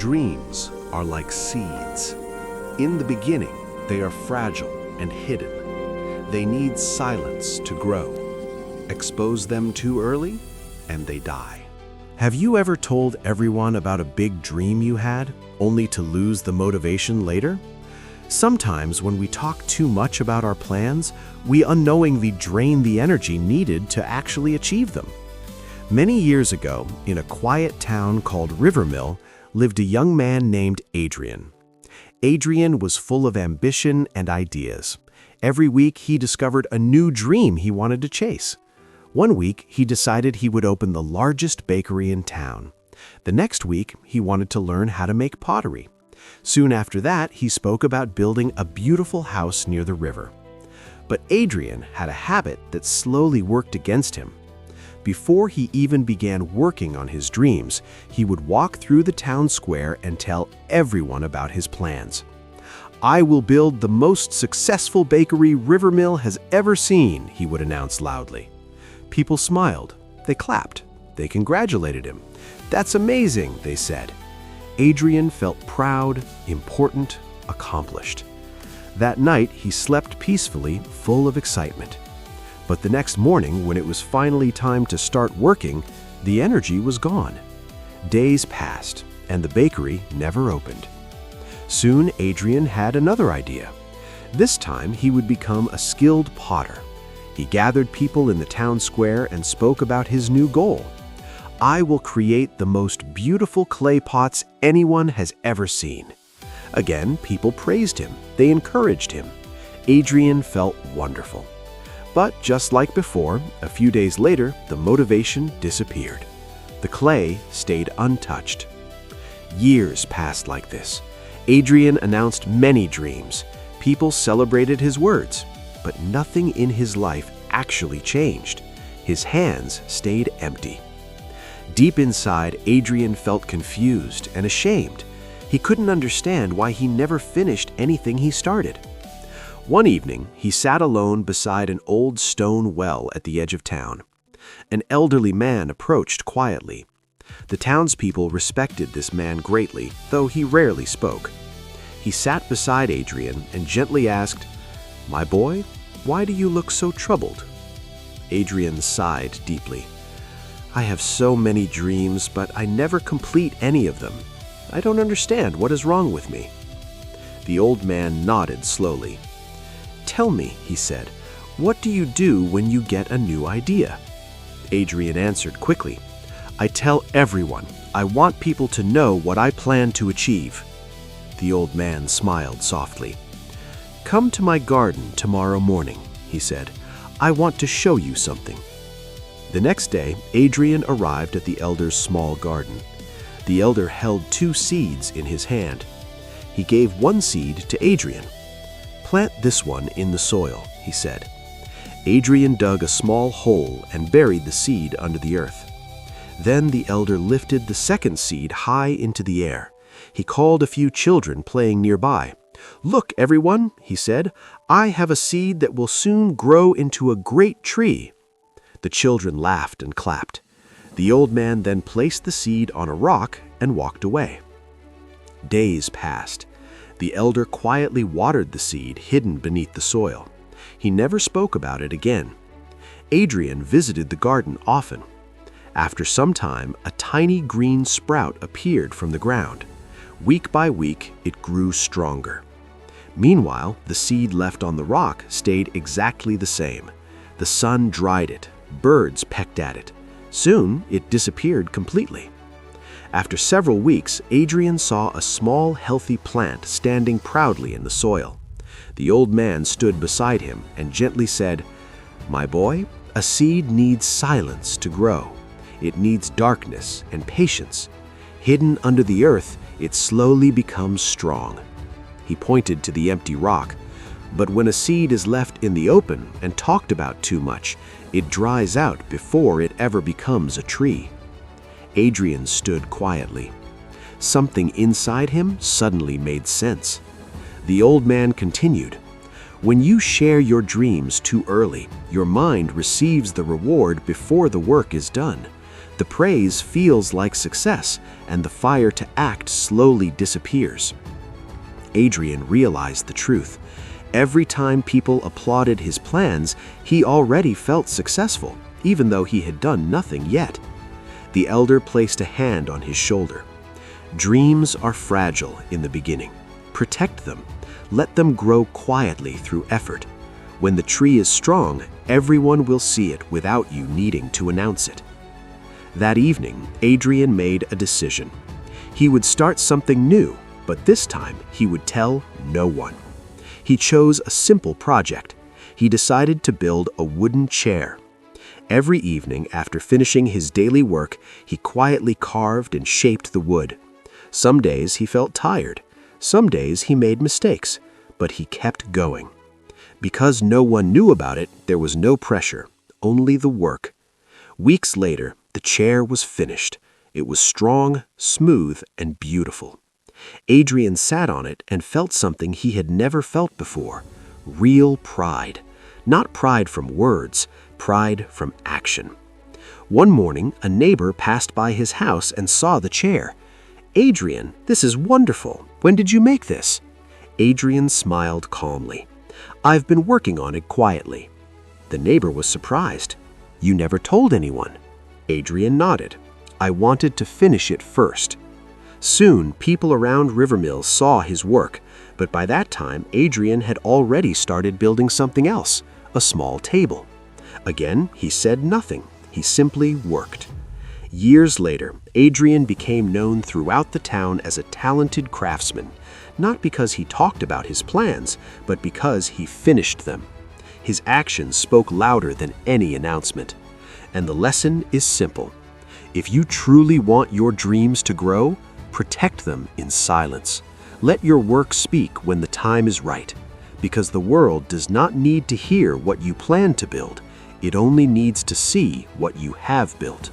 Dreams are like seeds. In the beginning, they are fragile and hidden. They need silence to grow. Expose them too early, and they die. Have you ever told everyone about a big dream you had, only to lose the motivation later? Sometimes when we talk too much about our plans, we unknowingly drain the energy needed to actually achieve them. Many years ago, in a quiet town called Rivermill, lived a young man named Adrian. Adrian was full of ambition and ideas. Every week, he discovered a new dream he wanted to chase. One week, he decided he would open the largest bakery in town. The next week, he wanted to learn how to make pottery. Soon after that, he spoke about building a beautiful house near the river. But Adrian had a habit that slowly worked against him. Before he even began working on his dreams, he would walk through the town square and tell everyone about his plans. "I will build the most successful bakery Rivermill has ever seen," he would announce loudly. People smiled. They clapped. They congratulated him. "That's amazing," they said. Adrian felt proud, important, accomplished. That night, he slept peacefully, full of excitement. But the next morning, when it was finally time to start working, the energy was gone. Days passed, and the bakery never opened. Soon, Adrian had another idea. This time, he would become a skilled potter. He gathered people in the town square and spoke about his new goal. "I will create the most beautiful clay pots anyone has ever seen." Again, people praised him. They encouraged him. Adrian felt wonderful. But just like before, a few days later, the motivation disappeared. The clay stayed untouched. Years passed like this. Adrian announced many dreams. People celebrated his words, but nothing in his life actually changed. His hands stayed empty. Deep inside, Adrian felt confused and ashamed. He couldn't understand why he never finished anything he started. One evening, he sat alone beside an old stone well at the edge of town. An elderly man approached quietly. The townspeople respected this man greatly, though he rarely spoke. He sat beside Adrian and gently asked, "My boy, why do you look so troubled?" Adrian sighed deeply. "I have so many dreams, but I never complete any of them. I don't understand what is wrong with me." The old man nodded slowly. "Tell me," he said, "what do you do when you get a new idea?" Adrian answered quickly, "I tell everyone. I want people to know what I plan to achieve." The old man smiled softly. "Come to my garden tomorrow morning," he said. "I want to show you something." The next day, Adrian arrived at the elder's small garden. The elder held 2 seeds in his hand. He gave one seed to Adrian. "Plant this one in the soil," he said. Adrian dug a small hole and buried the seed under the earth. Then the elder lifted the second seed high into the air. He called a few children playing nearby. "Look, everyone," he said, "I have a seed that will soon grow into a great tree." The children laughed and clapped. The old man then placed the seed on a rock and walked away. Days passed. The elder quietly watered the seed hidden beneath the soil. He never spoke about it again. Adrian visited the garden often. After some time, a tiny green sprout appeared from the ground. Week by week, it grew stronger. Meanwhile, the seed left on the rock stayed exactly the same. The sun dried it. Birds pecked at it. Soon, it disappeared completely. After several weeks, Adrian saw a small, healthy plant standing proudly in the soil. The old man stood beside him and gently said, "My boy, a seed needs silence to grow. It needs darkness and patience. Hidden under the earth, it slowly becomes strong." He pointed to the empty rock. "But when a seed is left in the open and talked about too much, it dries out before it ever becomes a tree." Adrian stood quietly. Something inside him suddenly made sense. The old man continued, "When you share your dreams too early, your mind receives the reward before the work is done. The praise feels like success, and the fire to act slowly disappears. Adrian realized the truth. Every time people applauded his plans, he already felt successful, even though he had done nothing yet. The elder placed a hand on his shoulder. Dreams are fragile in the beginning. Protect them. Let them grow quietly through effort. When the tree is strong, everyone will see it without you needing to announce it. That evening, Adrian made a decision. He would start something new, but this time he would tell no one. He chose a simple project. He decided to build a wooden chair. Every evening after finishing his daily work, he quietly carved and shaped the wood. Some days he felt tired. Some days he made mistakes, but he kept going. Because no one knew about it, there was no pressure, only the work. Weeks later, the chair was finished. It was strong, smooth, and beautiful. Adrian sat on it and felt something he had never felt before: real pride. Not pride from words, pride from action. One morning, a neighbor passed by his house and saw the chair. "Adrian, this is wonderful. When did you make this?" Adrian smiled calmly. "I've been working on it quietly." The neighbor was surprised. "You never told anyone?" Adrian nodded. "I wanted to finish it first." Soon, people around Rivermill saw his work, but by that time, Adrian had already started building something else, a small table. Again, he said nothing. He simply worked. Years later, Adrian became known throughout the town as a talented craftsman, not because he talked about his plans, but because he finished them. His actions spoke louder than any announcement. And the lesson is simple. If you truly want your dreams to grow, protect them in silence. Let your work speak when the time is right, because the world does not need to hear what you plan to build. It only needs to see what you have built.